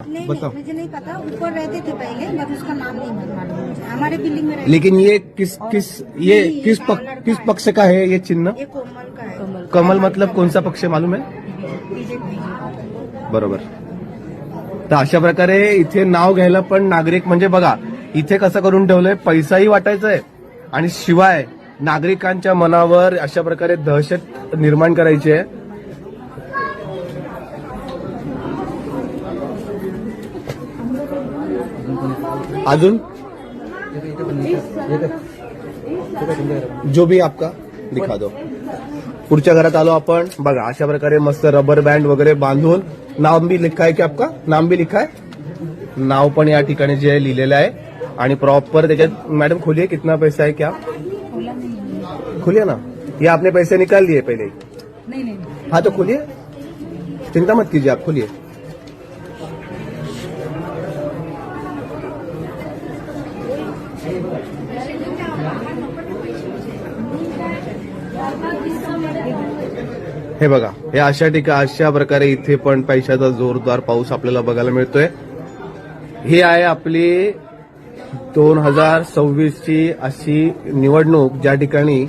नहीं, बताओ। मुझे नहीं पता, ऊपर रहते थे पहले, बट उसका नाम नहीं मालूम मुझे। हमारे बिल्डिंग में रहते लेकिन ये किस नहीं, किस लड़का है। पक्ष का है ये चिन्ह? ये कोमल का है। कमल मतलब कौन सा पक्ष मालूम आहे? बीजेपी। बरोबर. तर अशा प्रकारे इथे नाव घ्यायला पण नागरिक म्हणजे बघा इथे कसं करून ठेवलंय, पैसाही वाटायचा आहे आणि शिवाय नागरिकांच्या मनावर अशा प्रकारे दहशत निर्माण करायची आहे. अजून जो भी आपका दिखा दो. पुढच्या घरात आलो आपण. बघा अशा प्रकारे मस्त रबर बँड वगैरे बांधून नाम भी लिखा है की आपका नाम भी लिखा है. नाव पण या ठिकाणी जे आहे लिहिलेलं आहे आणि प्रॉपर त्याच्यात मॅडम खोलिए कितना पैसा है क्या खोलिए ना. ये आपने पैसे निकाल लिए पहले ही. नहीं हाँ तो खोलिए, चिंता मत कीजिए, आप खोलिए. हे बघा हे अशा प्रकारे इथे पण पैशाचा जोरदार पाऊस आपल्याला बघायला मिळतोय. ही आहे आपली 2026 ची अशी निवडणूक ज्या ठिकाणी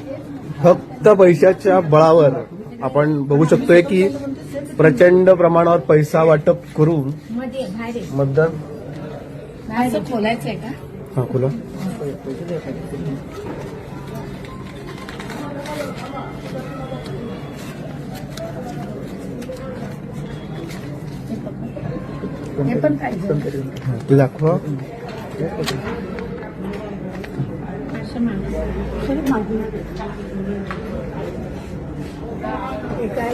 फक्त पैशाच्या बळावर आपण बघू शकतोय की प्रचंड प्रमाणावर पैसा वाटप करून मतदान खोलायचंय का? हा खोला. हे पण पाहिजे. ते दाखवा. असं मागू.